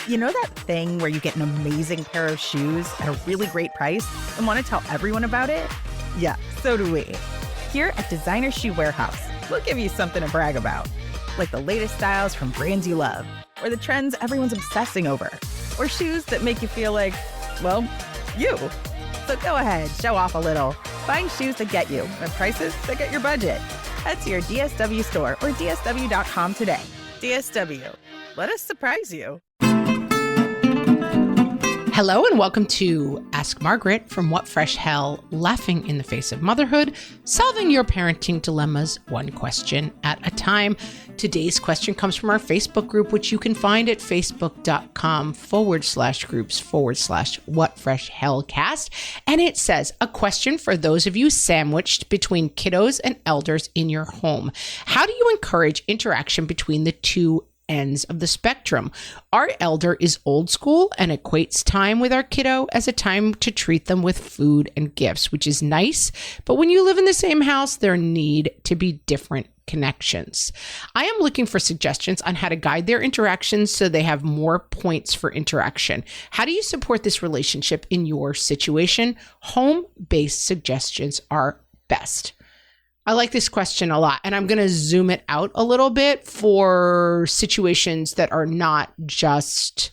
You know that thing where you get an amazing pair of shoes at a really great price and want to tell everyone about it? Yeah, so do we. Here at Designer Shoe Warehouse, we'll give you something to brag about, like the latest styles from brands you love, or the trends everyone's obsessing over, or shoes that make you feel like, well, you. So go ahead, show off a little. Find shoes that get you at prices that get your budget. Head to your DSW store or dsw.com today. DSW, let us surprise you. Hello and welcome to Ask Margaret from What Fresh Hell, laughing in the face of motherhood, solving your parenting dilemmas one question at a time. Today's question comes from our Facebook group, which you can find at facebook.com/groups/whatfreshhellcast. And it says, a question for those of you sandwiched between kiddos and elders in your home. How do you encourage interaction between the two ends of the spectrum? Our elder is old school and equates time with our kiddo as a time to treat them with food and gifts, which is nice. But when you live in the same house, there need to be different connections. I am looking for suggestions on how to guide their interactions so they have more points for interaction. How do you support this relationship in your situation? Home-based suggestions are best. I like this question a lot, and I'm going to zoom it out a little bit for situations that are not just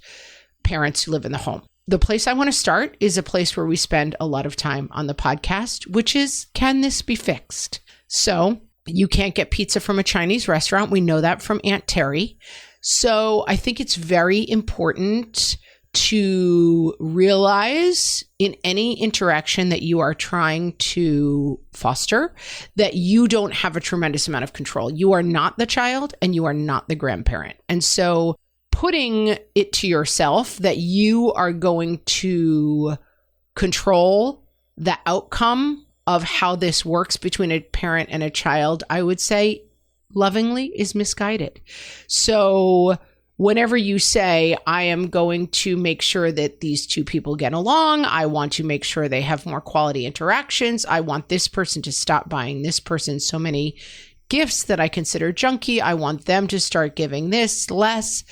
parents who live in the home. The place I want to start is a place where we spend a lot of time on the podcast, which is, can this be fixed? So you can't get pizza from a Chinese restaurant. We know that from Aunt Terry. So I think it's very important to realize in any interaction that you are trying to foster that you don't have a tremendous amount of control. You are not the child and you are not the grandparent. And so putting it to yourself that you are going to control the outcome of how this works between a parent and a child, I would say lovingly is misguided. So whenever you say, I am going to make sure that these two people get along, I want to make sure they have more quality interactions, I want this person to stop buying this person so many gifts that I consider junky, I want them to start giving this less,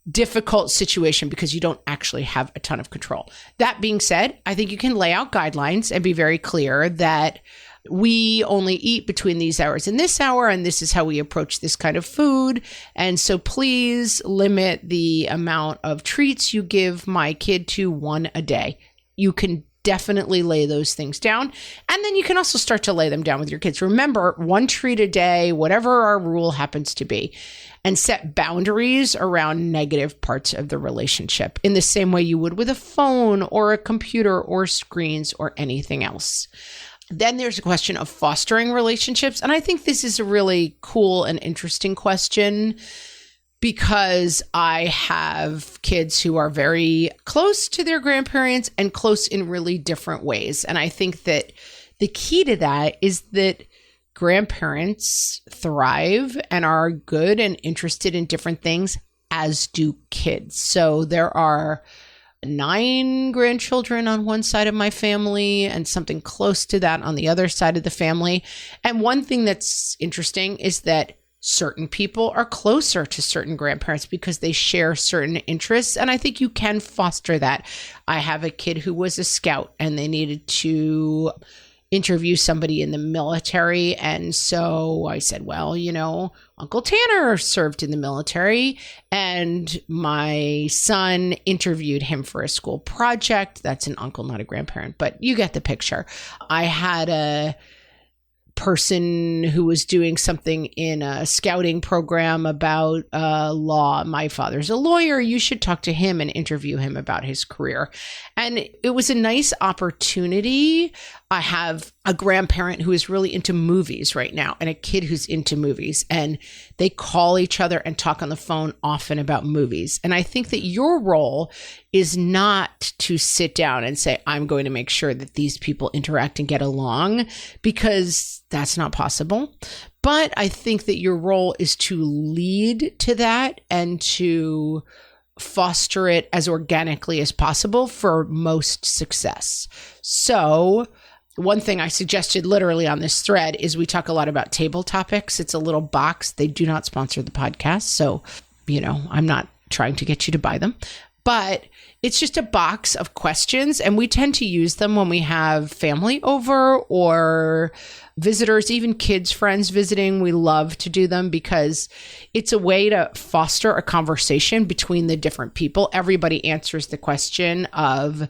difficult situation because you don't actually have a ton of control. That being said, I think you can lay out guidelines and be very clear that we only eat between these hours and this hour, and this is how we approach this kind of food. And so please limit the amount of treats you give my kid to one a day. You can definitely lay those things down. And then you can also start to lay them down with your kids. Remember, one treat a day, whatever our rule happens to be, and set boundaries around negative parts of the relationship in the same way you would with a phone or a computer or screens or anything else. Then there's a question of fostering relationships. And I think this is a really cool and interesting question because I have kids who are very close to their grandparents and close in really different ways. And I think that the key to that is that grandparents thrive and are good and interested in different things, as do kids. So there are 9 grandchildren on one side of my family and something close to that on the other side of the family. And one thing that's interesting is that certain people are closer to certain grandparents because they share certain interests. And I think you can foster that. I have a kid who was a scout and they needed to interview somebody in the military. And so I said, well, you know, Uncle Tanner served in the military and my son interviewed him for a school project. That's an uncle, not a grandparent, but you get the picture. I had a person who was doing something in a scouting program about law. My father's a lawyer. You should talk to him and interview him about his career. And it was a nice opportunity. I have a grandparent who is really into movies right now and a kid who's into movies, and they call each other and talk on the phone often about movies. And I think that your role is not to sit down and say, I'm going to make sure that these people interact and get along, because that's not possible. But I think that your role is to lead to that and to foster it as organically as possible for most success. So one thing I suggested literally on this thread is we talk a lot about table topics. It's a little box. They do not sponsor the podcast. So, you know, I'm not trying to get you to buy them. But it's just a box of questions, and we tend to use them when we have family over or visitors, even kids, friends visiting. We love to do them because it's a way to foster a conversation between the different people. Everybody answers the question of,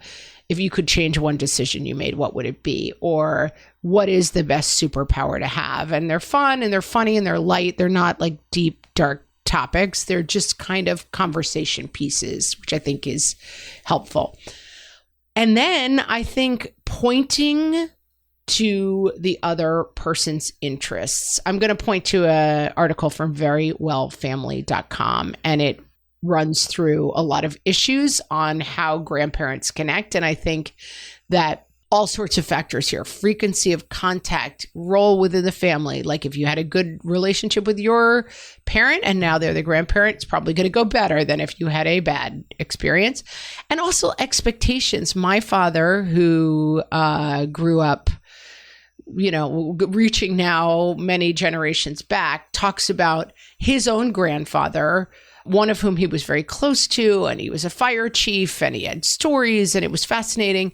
if you could change one decision you made, what would it be? Or what is the best superpower to have? And they're fun and they're funny and they're light. They're not like deep, dark topics. They're just kind of conversation pieces, which I think is helpful. And then I think pointing to the other person's interests. I'm going to point to an article from verywellfamily.com, and it runs through a lot of issues on how grandparents connect. And I think that all sorts of factors here: frequency of contact, role within the family. Like if you had a good relationship with your parent and now they're the grandparent, it's probably going to go better than if you had a bad experience. And also expectations. My father, who grew up, reaching now many generations back, talks about his own grandfather, one of whom he was very close to, and he was a fire chief, and he had stories, and it was fascinating.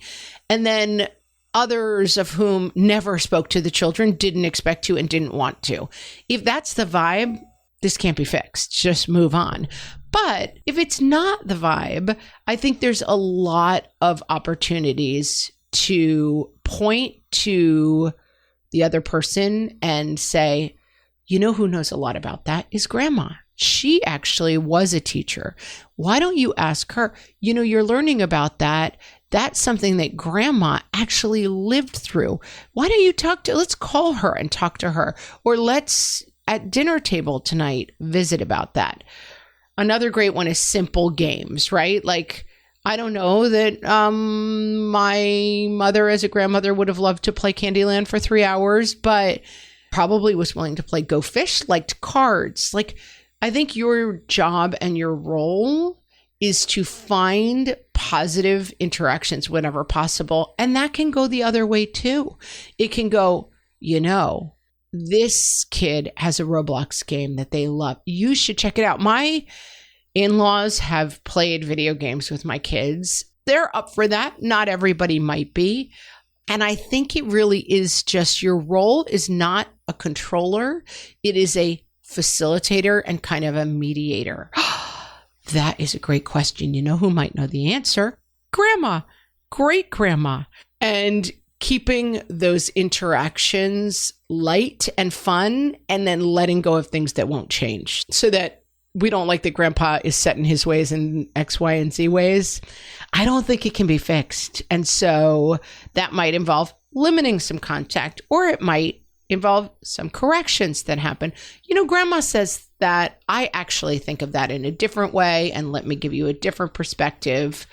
And then others of whom never spoke to the children, didn't expect to, and didn't want to. If that's the vibe, this can't be fixed. Just move on. But if it's not the vibe, I think there's a lot of opportunities to point to the other person and say, who knows a lot about that is grandma. She actually was a teacher. Why don't you ask her? You're learning about that. That's something that grandma actually lived through. Why don't you let's call her and talk to her. Or let's, at dinner table tonight, visit about that. Another great one is simple games, right? Like, I don't know that my mother as a grandmother would have loved to play Candyland for 3 hours, but probably was willing to play Go Fish, liked cards. Like, I think your job and your role is to find positive interactions whenever possible. And that can go the other way too. It can go, this kid has a Roblox game that they love. You should check it out. My in-laws have played video games with my kids. They're up for that. Not everybody might be. And I think it really is just, your role is not a controller. It is a facilitator and kind of a mediator. That is a great question. You know who might know the answer? Grandma, great grandma. And keeping those interactions light and fun, and then letting go of things that won't change, so that we don't like that grandpa is set in his ways in X, Y, and Z ways. I don't think it can be fixed. And so that might involve limiting some contact, or it might involve some corrections that happen. Grandma says that. I actually think of that in a different way, and let me give you a different perspective.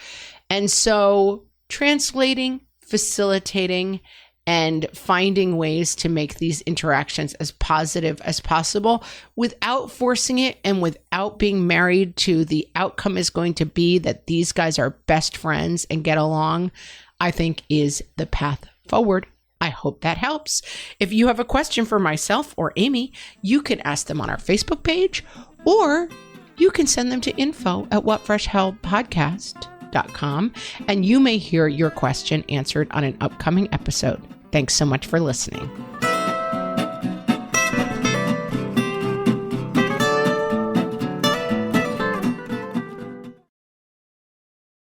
And so translating, facilitating, and finding ways to make these interactions as positive as possible without forcing it, and without being married to the outcome is going to be that these guys are best friends and get along, I think is the path forward. I hope that helps. If you have a question for myself or Amy, you can ask them on our Facebook page, or you can send them to info@whatfreshhellpodcast.com, and you may hear your question answered on an upcoming episode. Thanks so much for listening.